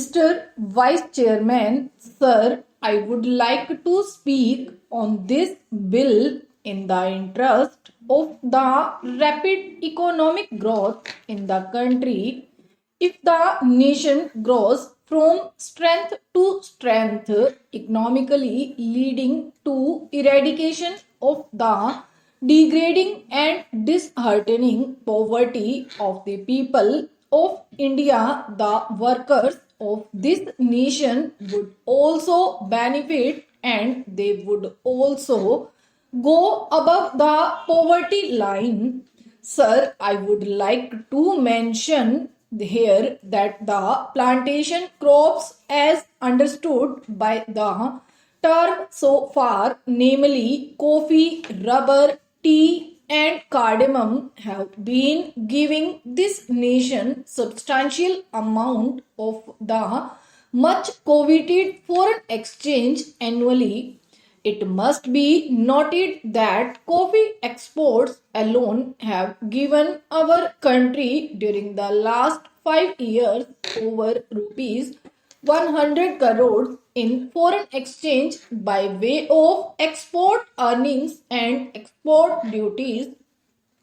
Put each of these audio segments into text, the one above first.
Mr. Vice Chairman, Sir, I would like to speak on this bill in the interest of the rapid economic growth in the country. If the nation grows from strength to strength economically, leading to eradication of the degrading and disheartening poverty of the people of India, the workers of this nation would also benefit and they would also go above the poverty line. Sir, I would like to mention here that the plantation crops as understood by the term so far, namely coffee, rubber, tea and cardamom, have been giving this nation substantial amount of the much coveted foreign exchange annually. It must be noted that coffee exports alone have given our country during the last 5 years over rupees 100 crores in foreign exchange by way of export earnings and export duties.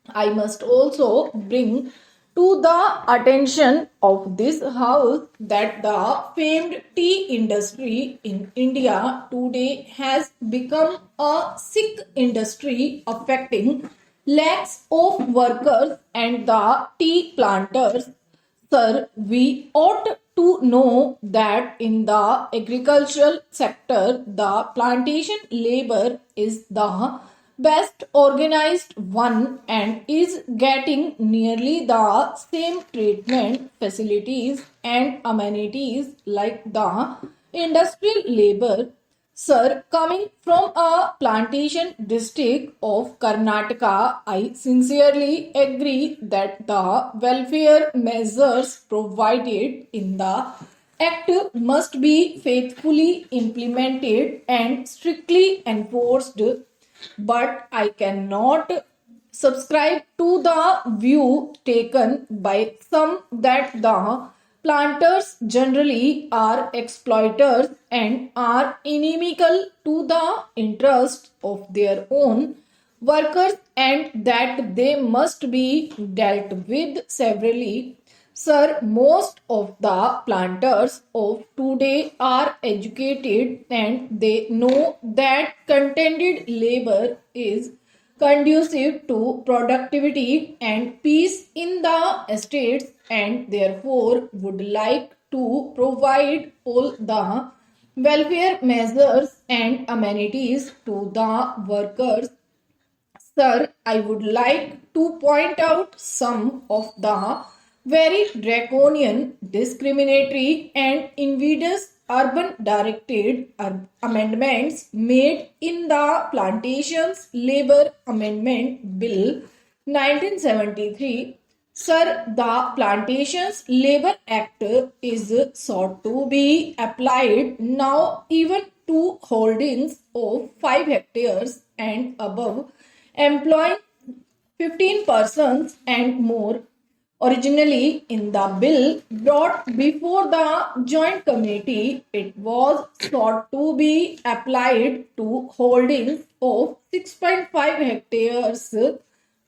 I must also bring to the attention of this house that the famed tea industry in India today has become a sick industry affecting lakhs of workers and the tea planters. Sir, we ought to know that in the agricultural sector, the plantation labor is the best organized one and is getting nearly the same treatment, facilities, and amenities like the industrial labor. Sir, coming from a plantation district of Karnataka, I sincerely agree that the welfare measures provided in the Act must be faithfully implemented and strictly enforced, but I cannot subscribe to the view taken by some that the planters generally are exploiters and are inimical to the interests of their own workers and that they must be dealt with severally. Sir, most of the planters of today are educated and they know that contented labor is conducive to productivity and peace in the estates and therefore would like to provide all the welfare measures and amenities to the workers. Sir, I would like to point out some of the very draconian, discriminatory, and invidious urban directed amendments made in the Plantations Labor Amendment Bill 1973. Sir, the Plantations Labor Act is sought to be applied now even to holdings of 5 hectares and above, employing 15 persons and more. Originally, in the bill brought before the Joint Committee, it was sought to be applied to holdings of 6.5 hectares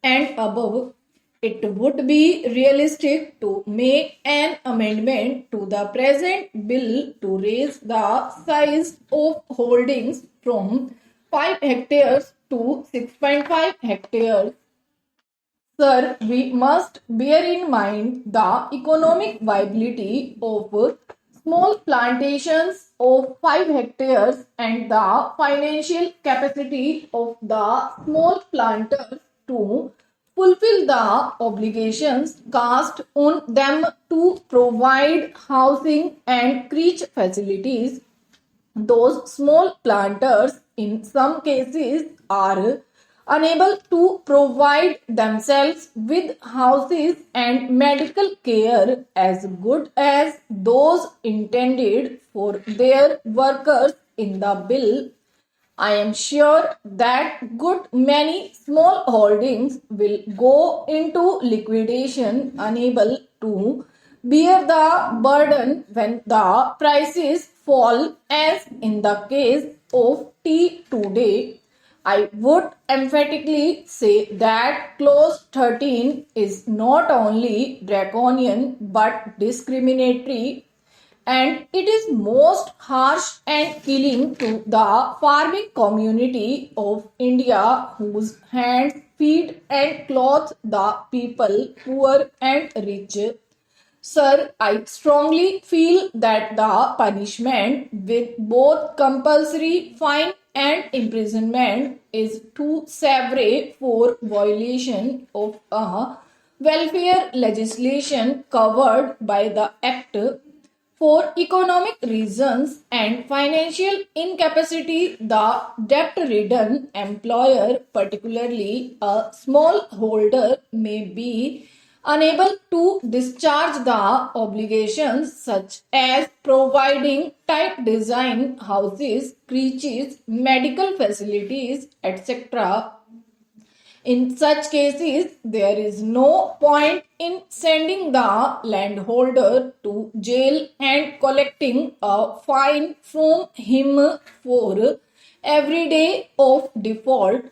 and above. It would be realistic to make an amendment to the present bill to raise the size of holdings from 5 hectares to 6.5 hectares. Sir, we must bear in mind the economic viability of small plantations of 5 hectares and the financial capacity of the small planters to fulfill the obligations cast on them to provide housing and creche facilities. Those small planters, in some cases, are unable to provide themselves with houses and medical care as good as those intended for their workers in the bill. I am sure that good many small holdings will go into liquidation, unable to bear the burden when the prices fall, as in the case of tea today. I would emphatically say that clause 13 is not only draconian but discriminatory, and it is most harsh and killing to the farming community of India, whose hands feed and clothe the people, poor and rich. Sir, I strongly feel that the punishment with both compulsory fine and imprisonment is too severe for violation of a welfare legislation covered by the Act. For economic reasons and financial incapacity, the debt-ridden employer, particularly a smallholder, may be unable to discharge the obligations such as providing type design houses, creches, medical facilities, etc. In such cases, there is no point in sending the landholder to jail and collecting a fine from him for every day of default.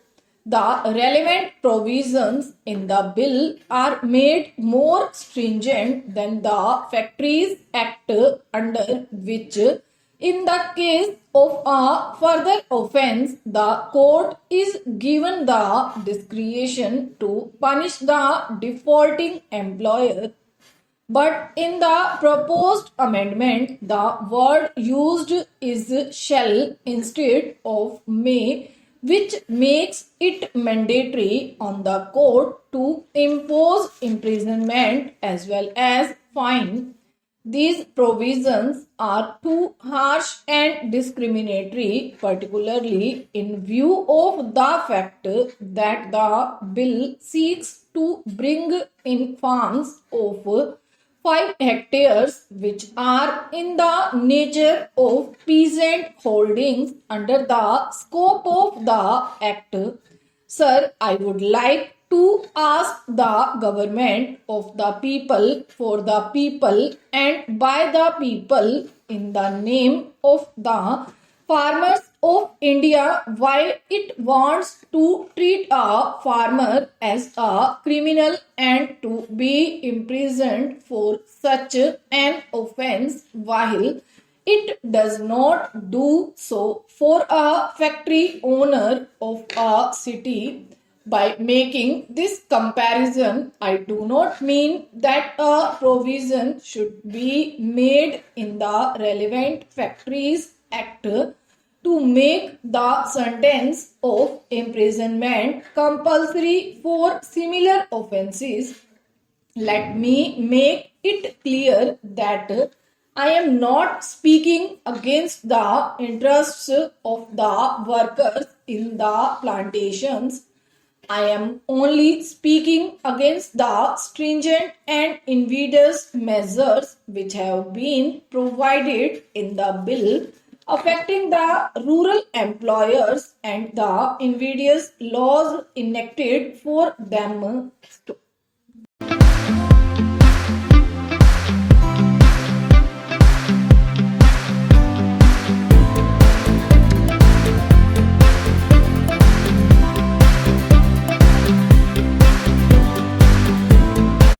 The relevant provisions in the bill are made more stringent than the Factories Act, under which, in the case of a further offence, the court is given the discretion to punish the defaulting employer. But in the proposed amendment, the word used is shall instead of may, which makes it mandatory on the court to impose imprisonment as well as fine. These provisions are too harsh and discriminatory, particularly in view of the fact that the bill seeks to bring in farms of 5 hectares, which are in the nature of peasant holdings under the scope of the Act. Sir, I would like to ask the government of the people, for the people, and by the people, in the name of the farmers of India, why it wants to treat a farmer as a criminal and to be imprisoned for such an offence, while it does not do so for a factory owner of a city. By making this comparison, I do not mean that a provision should be made in the relevant Factories Act to make the sentence of imprisonment compulsory for similar offences. Let me make it clear that I am not speaking against the interests of the workers in the plantations. I am only speaking against the stringent and invidious measures which have been provided in the bill affecting the rural employers and the invidious laws enacted for them.